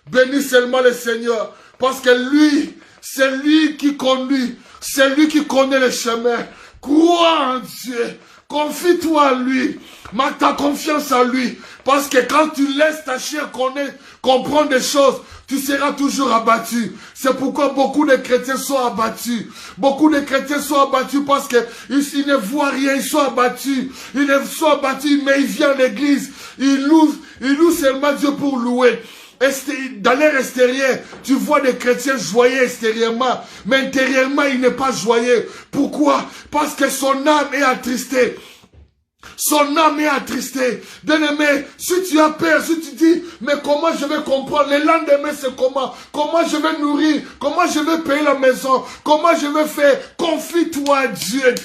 bénis seulement le Seigneur, parce que lui, c'est lui qui conduit, c'est lui qui connaît le chemin. Crois en Dieu, confie-toi à lui, mets ta confiance à lui, parce que quand tu laisses ta chair comprendre des choses, tu seras toujours abattu. C'est pourquoi beaucoup de chrétiens sont abattus. Beaucoup de chrétiens sont abattus parce qu'ils ne voient rien, ils sont abattus. Ils ne sont abattus, mais ils viennent à l'église. Ils louent seulement Dieu pour louer. Dans l'air extérieur, tu vois des chrétiens joyeux extérieurement, mais intérieurement, il n'est pas joyeux. Pourquoi? Parce que son âme est attristée. Son âme est attristée. Bien-aimé, si tu as peur, si tu dis, mais comment je vais comprendre? Le lendemain, c'est comment? Comment je vais nourrir? Comment je vais payer la maison? Comment je vais faire? Confie-toi à Dieu.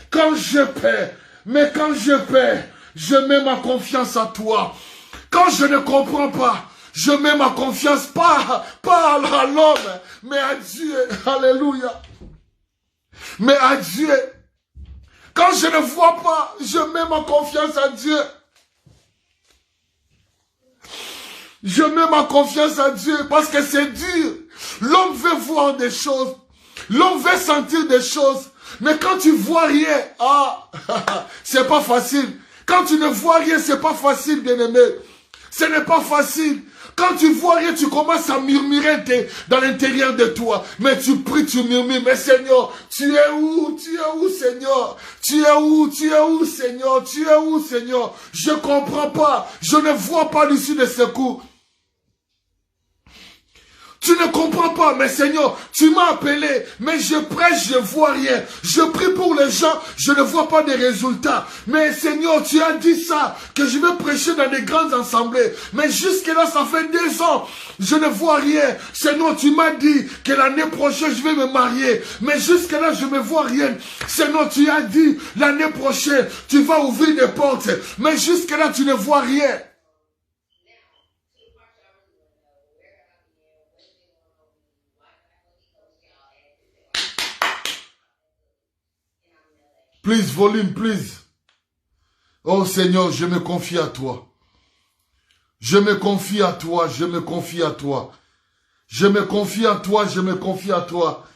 Quand je paie, mais quand je paie, je mets ma confiance à toi. Quand je ne comprends pas, je mets ma confiance pas à l'homme, mais à Dieu. Alléluia. Mais à Dieu. Quand je ne vois pas, je mets ma confiance à Dieu. Je mets ma confiance à Dieu parce que c'est dur. L'homme veut voir des choses. L'homme veut sentir des choses. Mais quand tu vois rien, c'est pas facile. Quand tu ne vois rien, c'est pas facile, bien-aimé. Ce n'est pas facile. Quand tu vois rien, tu commences à murmurer dans l'intérieur de toi. Mais tu pries, tu murmures. Mais Seigneur, tu es où? Tu es où, Seigneur? Tu es où? Tu es où, Seigneur? Tu es où, Seigneur? Je ne comprends pas. Je ne vois pas l'issue de secours. Tu ne comprends pas, mais Seigneur, tu m'as appelé, mais je prêche, je ne vois rien. Je prie pour les gens, je ne vois pas des résultats. Mais Seigneur, tu as dit ça, que je vais prêcher dans des grandes assemblées. Mais jusque-là, ça fait 2 ans, je ne vois rien. Seigneur, tu m'as dit que l'année prochaine, je vais me marier. Mais jusque-là, je ne vois rien. Seigneur, tu as dit, l'année prochaine, tu vas ouvrir des portes. Mais jusque-là, tu ne vois rien. Please, volume, please. Oh Seigneur, je me confie à toi. Je me confie à toi, je me confie à toi. Je me confie à toi, je me confie à toi.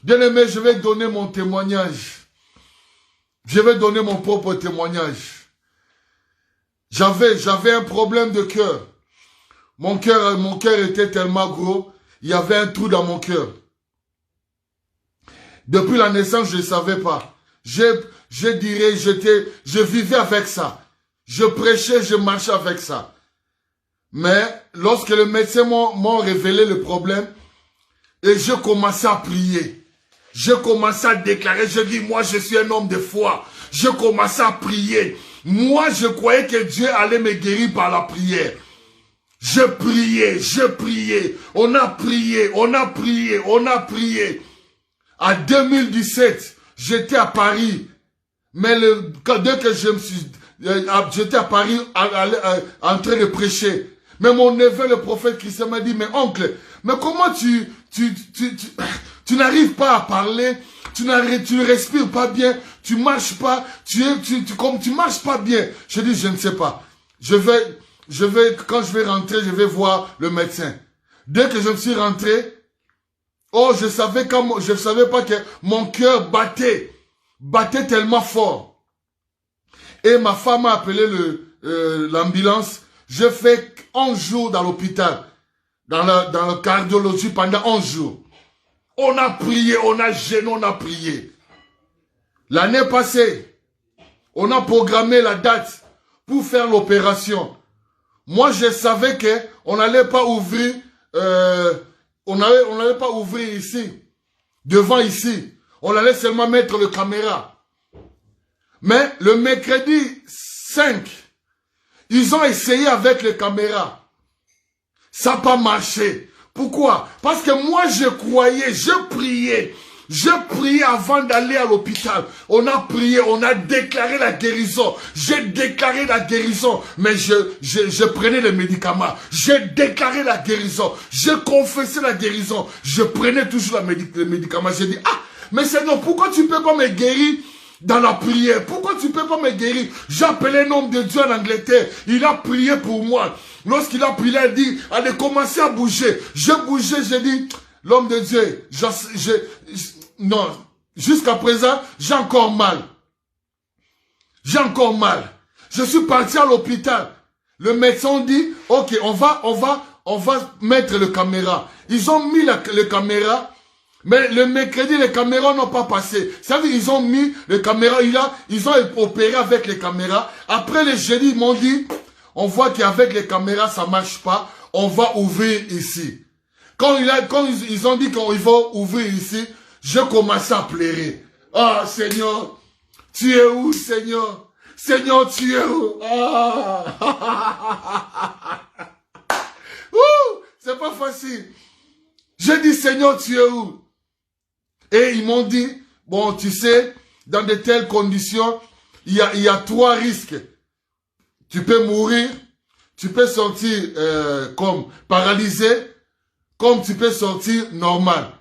Bien-aimé, je vais donner mon témoignage. Je vais donner mon propre témoignage. J'avais un problème de cœur. Mon cœur était tellement gros, il y avait un trou dans mon cœur. Depuis la naissance, je ne savais pas. Je dirais, je vivais avec ça. Je prêchais, je marchais avec ça. Mais lorsque le médecin m'a révélé le problème, et je commençais à prier. Je commençais à déclarer, je dis, moi je suis un homme de foi. Je commençais à prier. Moi je croyais que Dieu allait me guérir par la prière. Je priais. On a prié. En 2017, j'étais à Paris. Mais dès que je me suis... J'étais à Paris en train de prêcher. Mais mon neveu, le prophète Christian, m'a dit, mais oncle, mais comment tu n'arrives pas à parler, tu ne respires pas bien, tu marches pas, tu marches pas bien. Je dis, je ne sais pas. Quand je vais rentrer, je vais voir le médecin. Dès que je me suis rentré, je savais pas que mon cœur battait tellement fort. Et ma femme a appelé l'ambulance. Je fais 11 jours dans l'hôpital, dans la cardiologie pendant 11 jours. On a prié, on a gêné, on a prié. L'année passée, on a programmé la date pour faire l'opération. Moi, je savais que on n'allait pas ouvrir, on n'allait pas ouvrir ici, devant ici. On allait seulement mettre le caméra. Mais le mercredi 5, ils ont essayé avec les caméras. Ça n'a pas marché. Pourquoi? Parce que moi, je croyais, je priais. Je priais avant d'aller à l'hôpital. On a prié, on a déclaré la guérison. J'ai déclaré la guérison, mais je prenais les médicaments. J'ai déclaré la guérison. Je confessais la guérison. Je prenais toujours les médicaments. J'ai dit, mais Seigneur, pourquoi tu ne peux pas me guérir dans la prière? Pourquoi tu ne peux pas me guérir? J'ai appelé un homme de Dieu en Angleterre. Il a prié pour moi. Lorsqu'il a prié, il a dit, allez, commencez à bouger. Je bougeais, j'ai dit, l'homme de Dieu, non, jusqu'à présent, j'ai encore mal. J'ai encore mal. Je suis parti à l'hôpital. Le médecin dit, ok, on va mettre le caméra. Ils ont mis le caméra. Mais le mercredi, les caméras n'ont pas passé. Ça veut dire ils ont mis les caméras, ils ont opéré avec les caméras. Après le jeudi, ils m'ont dit, on voit qu'avec les caméras, ça ne marche pas. On va ouvrir ici. Quand ils ont dit qu'ils vont ouvrir ici, je commençais à pleurer. Ah, Seigneur, tu es où, Seigneur? Seigneur, tu es où? C'est pas facile. J'ai dit, Seigneur, tu es où? Et ils m'ont dit, bon, tu sais, dans de telles conditions, il y a 3 risques. Tu peux mourir, tu peux sortir comme paralysé, comme tu peux sortir normal.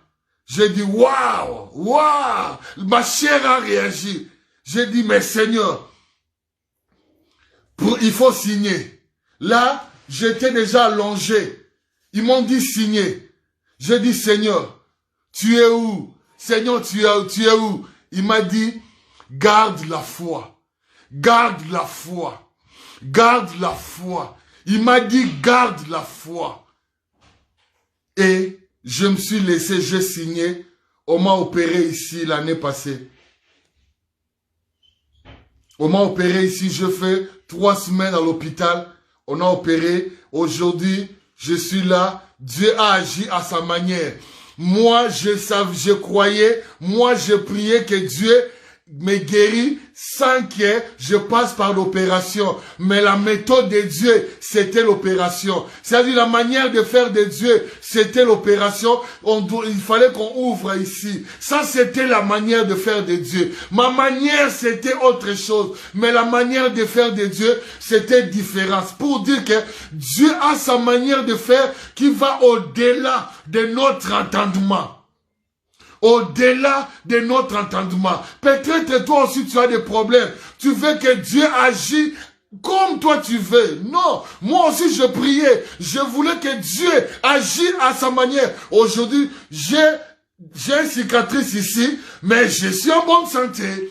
J'ai dit, waouh, ma chair a réagi. J'ai dit, mais Seigneur, il faut signer. Là, j'étais déjà allongé. Ils m'ont dit signer. J'ai dit, Seigneur, tu es où? Seigneur, tu es où? Il m'a dit, garde la foi. Garde la foi. Garde la foi. Il m'a dit, garde la foi. Et je me suis laissé, j'ai signé. On m'a opéré ici l'année passée. On m'a opéré ici, je fais 3 semaines à l'hôpital. On a opéré. Aujourd'hui, je suis là. Dieu a agi à sa manière. Moi, je croyais, moi, je priais que Dieu me guérit sans que je passe par l'opération. Mais la méthode de Dieu, c'était l'opération. C'est-à-dire la manière de faire de Dieu, c'était l'opération. Il fallait qu'on ouvre ici. Ça, c'était la manière de faire de Dieu. Ma manière, c'était autre chose. Mais la manière de faire de Dieu, c'était différent. Pour dire que Dieu a sa manière de faire qui va au-delà de notre entendement. Au-delà de notre entendement. Peut-être toi aussi tu as des problèmes. Tu veux que Dieu agisse comme toi tu veux. Non, moi aussi je priais. Je voulais que Dieu agisse à sa manière. Aujourd'hui, j'ai une cicatrice ici, mais je suis en bonne santé.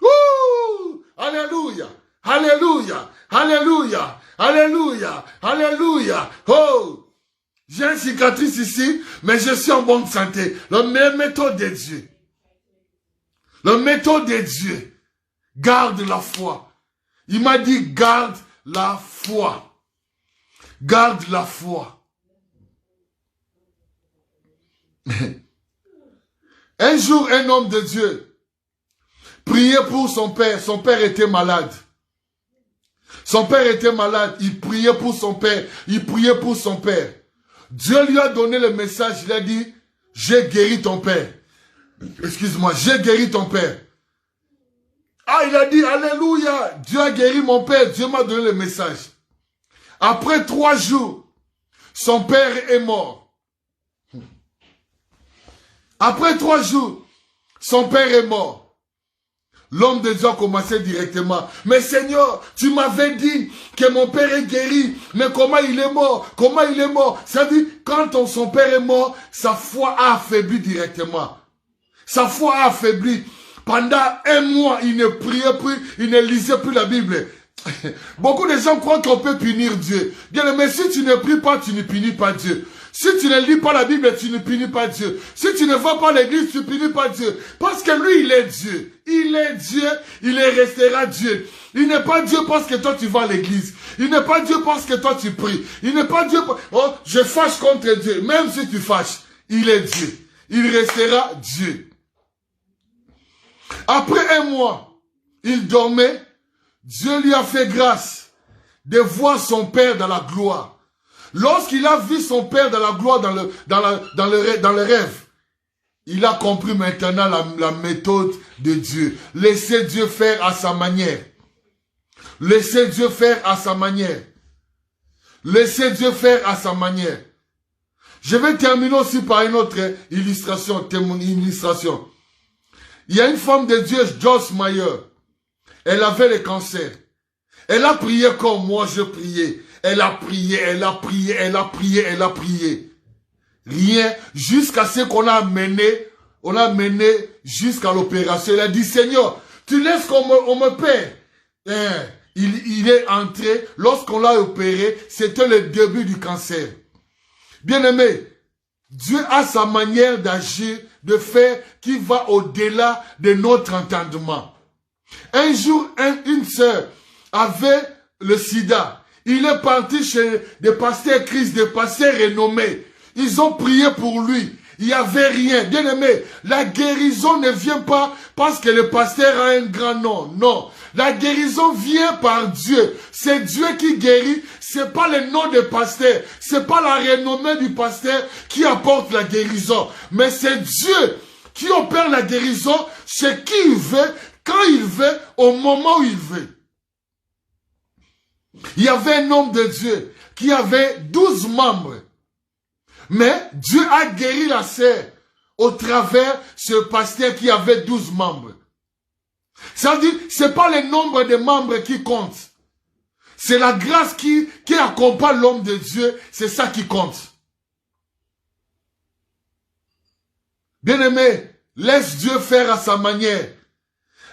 Ouh! Alléluia! Alléluia! Alléluia! Alléluia! Alléluia! Oh! J'ai une cicatrice ici, mais je suis en bonne santé. La méthode de Dieu. La méthode de Dieu. Garde la foi. Il m'a dit, garde la foi. Garde la foi. Un jour, un homme de Dieu priait pour son père. Son père était malade. Son père était malade. Il priait pour son père. Il priait pour son père. Dieu lui a donné le message. Il a dit, j'ai guéri ton père. Excuse-moi, j'ai guéri ton père. Ah, il a dit, alléluia, Dieu a guéri mon père. Dieu m'a donné le message. Après 3 jours, son père est mort. Après 3 jours, son père est mort. L'homme de Dieu a commencé directement. Mais Seigneur, tu m'avais dit que mon père est guéri. Mais comment il est mort? Comment il est mort? Ça veut dire, quand son père est mort, sa foi a affaibli directement. Sa foi a affaibli. Pendant 1 mois, il ne priait plus, il ne lisait plus la Bible. Beaucoup de gens croient qu'on peut punir Dieu. Bien, mais si tu ne pries pas, tu ne punis pas Dieu. Si tu ne lis pas la Bible, tu ne punis pas Dieu. Si tu ne vas pas à l'église, tu ne punis pas Dieu. Parce que lui, il est Dieu. Il est Dieu, il restera Dieu. Il n'est pas Dieu parce que toi, tu vas à l'église. Il n'est pas Dieu parce que toi, tu pries. Il n'est pas Dieu parce... Oh, je fâche contre Dieu. Même si tu fâches, il est Dieu. Il restera Dieu. Après 1 mois, il dormait. Dieu lui a fait grâce de voir son père dans la gloire. Lorsqu'il a vu son père dans la gloire, dans le rêve, il a compris maintenant la méthode de Dieu. Laissez Dieu faire à sa manière. Laissez Dieu faire à sa manière. Laissez Dieu faire à sa manière. Je vais terminer aussi par une autre illustration. Il y a une femme de Dieu, Joyce Meyer. Elle avait le cancer. Elle a prié comme moi je priais. Elle a prié, elle a prié, elle a prié, elle a prié. Rien, jusqu'à ce qu'on a mené jusqu'à l'opération. Elle a dit, Seigneur, tu laisses qu'on me paie. Il est entré, lorsqu'on l'a opéré, c'était le début du cancer. Bien-aimé, Dieu a sa manière d'agir, de faire, qui va au-delà de notre entendement. Un jour, une sœur avait le sida. Il est parti chez des pasteurs Christ, des pasteurs renommés. Ils ont prié pour lui. Il n'y avait rien. Bien aimé, la guérison ne vient pas parce que le pasteur a un grand nom. Non. La guérison vient par Dieu. C'est Dieu qui guérit. C'est pas le nom du pasteur. C'est pas la renommée du pasteur qui apporte la guérison. Mais c'est Dieu qui opère la guérison chez qui il veut, quand il veut, au moment où il veut. Il y avait un homme de Dieu qui avait 12 membres. Mais Dieu a guéri la sœur au travers ce pasteur qui avait 12 membres. Ça veut dire, ce n'est pas le nombre de membres qui compte. C'est la grâce qui accompagne l'homme de Dieu. C'est ça qui compte. Bien-aimé, laisse Dieu faire à sa manière.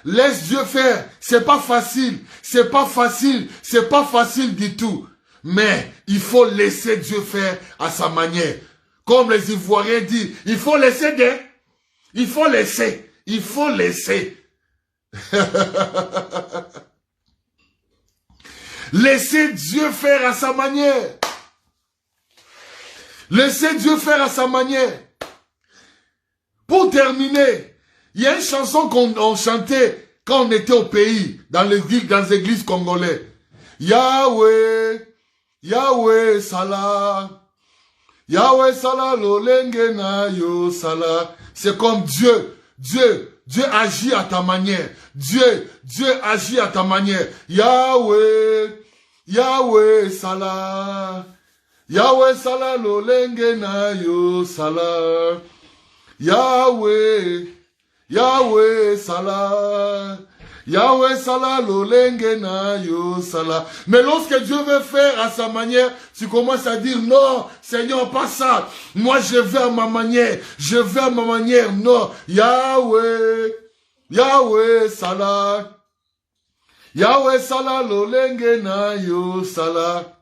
Laisse Dieu faire. C'est pas facile. C'est pas facile. C'est pas facile du tout. Mais il faut laisser Dieu faire à sa manière. Comme les Ivoiriens disent, il faut laisser il faut laisser. Il faut laisser. Laissez Dieu faire à sa manière. Laissez Dieu faire à sa manière. Pour terminer, il y a une chanson qu'on chantait quand on était au pays, dans les églises congolaises. Yahweh, Yahweh Salah. Yahweh Salah lolenge na yo Salah. C'est comme Dieu. Dieu agit à ta manière. Dieu agit à ta manière. Yahweh, Yahweh Salah. Yahweh Salah lolenge na yo Salah. Yahweh, Yahweh Salah. Yahweh Salah lolenge na yo Salah. Mais lorsque Dieu veut faire à sa manière, tu commences à dire non, Seigneur, pas ça. Moi je veux à ma manière. Je veux à ma manière. Non. Yahweh, Yahweh Salah. Yahweh Salah lolenge na yo Salah.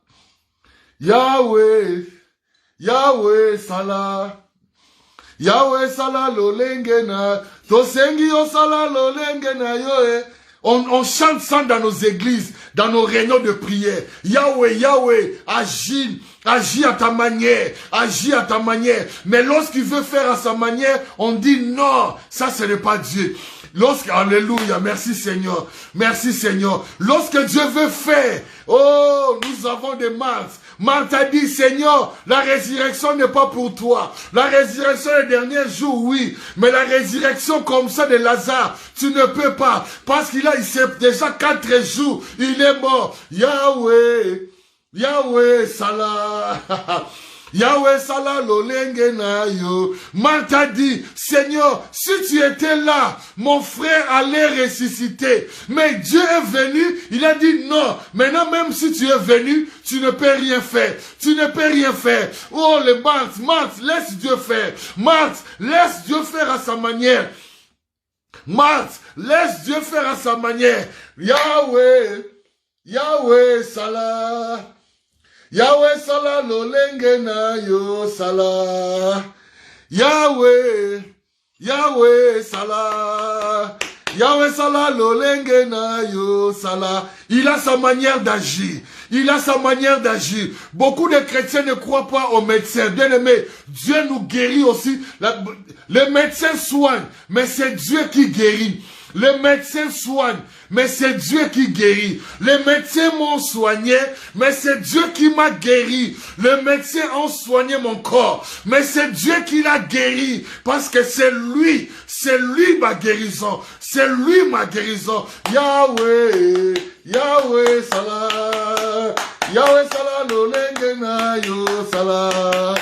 Yahweh, Yahweh sala. Yahweh sala lolenge na. Tosengi yo sala lolenge na yo. On chante ça dans nos églises, dans nos réunions de prière. Yahweh, Yahweh, agis, agis à ta manière, agis à ta manière. Mais lorsqu'il veut faire à sa manière, on dit non, ça ce n'est pas Dieu. Alléluia, merci Seigneur, merci Seigneur. Lorsque Dieu veut faire, oh, nous avons des Marthe. Marthe a dit, Seigneur, la résurrection n'est pas pour toi. La résurrection des derniers jours, oui. Mais la résurrection comme ça de Lazare, tu ne peux pas. Parce qu'il a, déjà 4 jours, il est mort. Yahweh, Yahweh, Salah. Yahweh Salah lolenge na yo. Marthe a dit, Seigneur, si tu étais là, mon frère allait ressusciter. Mais Dieu est venu, il a dit non. Maintenant, même si tu es venu, tu ne peux rien faire. Tu ne peux rien faire. Oh, les Marthe, laisse Dieu faire. Marthe, laisse Dieu faire à sa manière. Marthe, laisse Dieu faire à sa manière. Yahweh, Yahweh Salah. Yahweh Salah lolenge na yo Salah. Yahweh, Yahweh Salah. Yahweh Salah lolenge na yo Salah. Il a sa manière d'agir. Il a sa manière d'agir. Beaucoup de chrétiens ne croient pas aux médecins. Bien aimé, Dieu nous guérit aussi. Les médecins soignent, mais c'est Dieu qui guérit. Les médecins soignent, mais c'est Dieu qui guérit. Les médecins m'ont soigné, mais c'est Dieu qui m'a guéri. Les médecins ont soigné mon corps, mais c'est Dieu qui l'a guéri. Parce que c'est lui ma guérison. C'est lui ma guérison. Yahweh, Yahweh Salah. Yahweh Salah lolenge na yo Salah.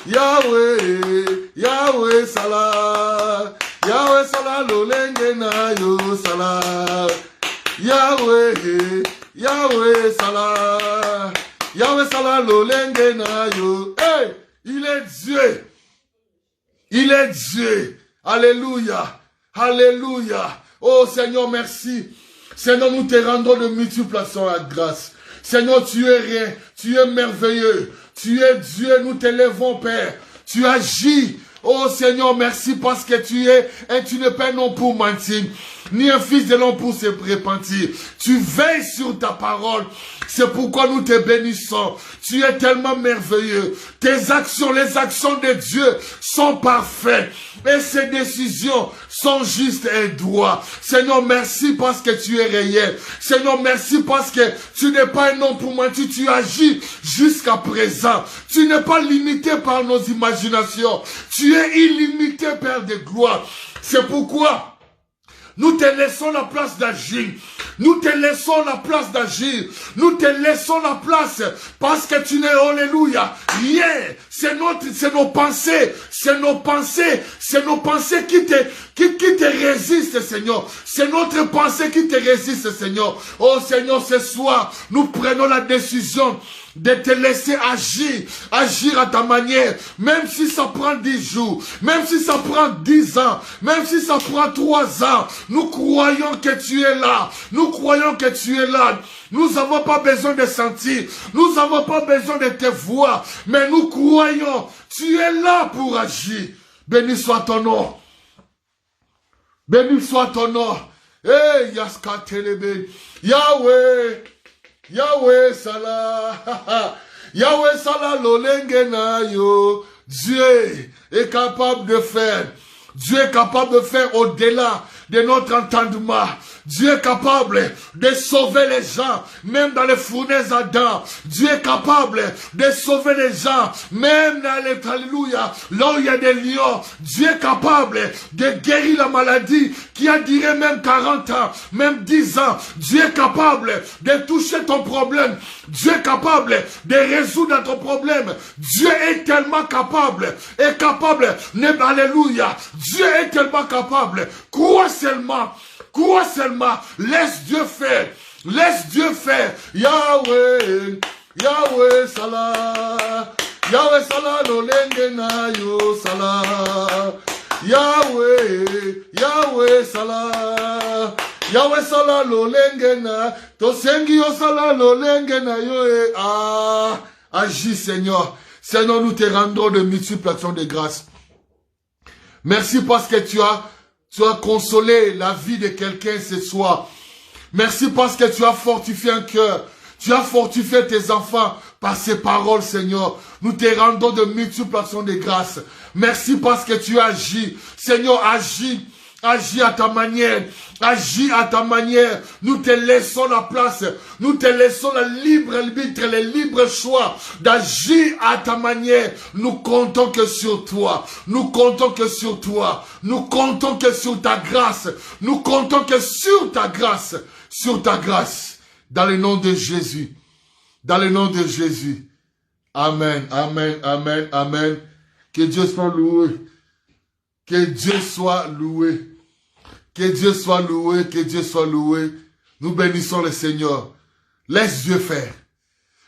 Yahweh, Yahweh Salah. Yahweh Salah lolenge na yo Salah. Yahweh, Yahweh Salah. Yahweh Salah lolenge na yo. Hey, il est Dieu. Il est Dieu. Alléluia. Alléluia. Oh Seigneur, merci. Seigneur, nous te rendons de multiples actions à grâce. Seigneur, tu es rien. Tu es merveilleux. Tu es Dieu. Nous t'élèvons, Père. Tu agis. Oh Seigneur, merci parce que tu es et tu n'es pas non pour mentir, ni un fils de l'homme pour se repentir. Tu veilles sur ta parole. C'est pourquoi nous te bénissons. Tu es tellement merveilleux. Tes actions, les actions de Dieu sont parfaites. Et ses décisions sont justes et droites. Seigneur, merci parce que tu es réel. Seigneur, merci parce que tu n'es pas un homme pour mentir. Tu agis jusqu'à présent. Tu n'es pas limité par nos imaginations. Tu es illimité, Père de gloire. C'est pourquoi nous te laissons la place d'agir. Nous te laissons la place d'agir. Nous te laissons la place parce que tu n'es, alléluia, rien. C'est nos pensées. C'est nos pensées. C'est nos pensées qui te résistent, Seigneur. C'est notre pensée qui te résiste, Seigneur. Oh Seigneur, ce soir, nous prenons la décision de te laisser agir à ta manière, même si ça prend 10 jours, même si ça prend 10 ans, même si ça prend 3 ans, nous croyons que tu es là, nous croyons que tu es là, nous n'avons pas besoin de sentir, nous n'avons pas besoin de te voir, mais nous croyons, tu es là pour agir. Béni soit ton nom, béni soit ton nom, hey, Yaska Telebe, Yahweh, Yahweh Salah, Yahweh Salah lolenge na yo. Dieu est capable de faire. Dieu est capable de faire au-delà de notre entendement. Dieu est capable de sauver les gens, même dans les fournaises d'Adam. Dieu est capable de sauver les gens, même dans les, alléluia, là où il y a des lions. Dieu est capable de guérir la maladie qui a duré même 40 ans, même 10 ans. Dieu est capable de toucher ton problème. Dieu est capable de résoudre ton problème. Dieu est tellement capable, alléluia. Dieu est tellement capable. Crois seulement. Crois seulement, laisse Dieu faire, laisse Dieu faire. Yahweh, Yahweh Salah, Yahweh Salah lolenge na yo Salah, Yahweh, Yahweh Salah, Yahweh Salah lolenge na, tosengi yo Salah lolenge na yo. Agis Seigneur. Seigneur, nous te rendons de multiples actions de grâce. Merci parce que tu as consolé la vie de quelqu'un ce soir. Merci parce que tu as fortifié un cœur. Tu as fortifié tes enfants par ces paroles, Seigneur. Nous te rendons de multiples actions de grâce. Merci parce que tu agis. Seigneur, agis. Agis à ta manière. Agis à ta manière. Nous te laissons la place. Nous te laissons le libre arbitre, le libre choix d'agir à ta manière. Nous comptons que sur toi. Nous comptons que sur toi. Nous comptons que sur ta grâce. Nous comptons que sur ta grâce. Sur ta grâce. Dans le nom de Jésus. Dans le nom de Jésus. Amen. Amen. Amen. Amen. Que Dieu soit loué. Que Dieu soit loué. Que Dieu soit loué. Que Dieu soit loué. Nous bénissons le Seigneur. Laisse Dieu faire.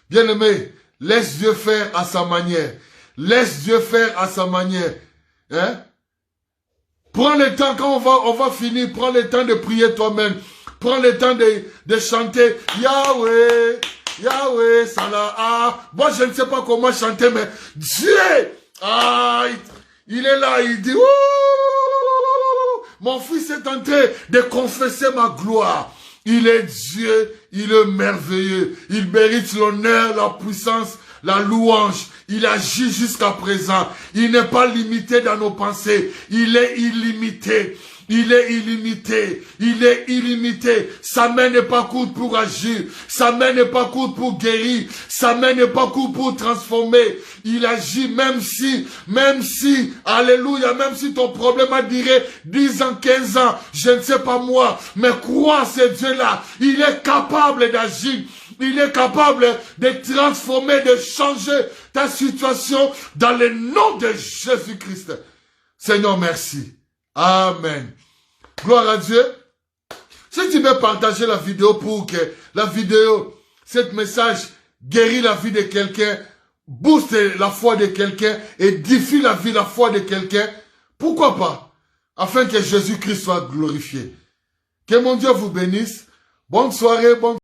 Bien-aimé, laisse Dieu faire à sa manière. Laisse Dieu faire à sa manière. Hein? Prends le temps, quand on va finir, prends le temps de prier toi-même. Prends le temps de chanter Yahweh, Yahweh, Salah. Moi, je ne sais pas comment chanter, mais Dieu, il est là, il dit, ouh, mon fils est en train de confesser ma gloire. Il est Dieu, il est merveilleux. Il mérite l'honneur, la puissance, la louange. Il agit jusqu'à présent. Il n'est pas limité dans nos pensées. Il est illimité. Il est illimité. Il est illimité. Sa main n'est pas courte pour agir. Sa main n'est pas courte pour guérir. Sa main n'est pas courte pour transformer. Il agit même si, alléluia, même si ton problème a duré 10 ans, 15 ans, je ne sais pas moi, mais crois ce Dieu-là. Il est capable d'agir. Il est capable de transformer, de changer ta situation dans le nom de Jésus-Christ. Seigneur, merci. Amen. Gloire à Dieu. Si tu veux partager la vidéo pour que la vidéo, cet message guérit la vie de quelqu'un, booste la foi de quelqu'un, édifie la foi de quelqu'un, pourquoi pas? Afin que Jésus-Christ soit glorifié. Que mon Dieu vous bénisse. Bonne soirée, bonne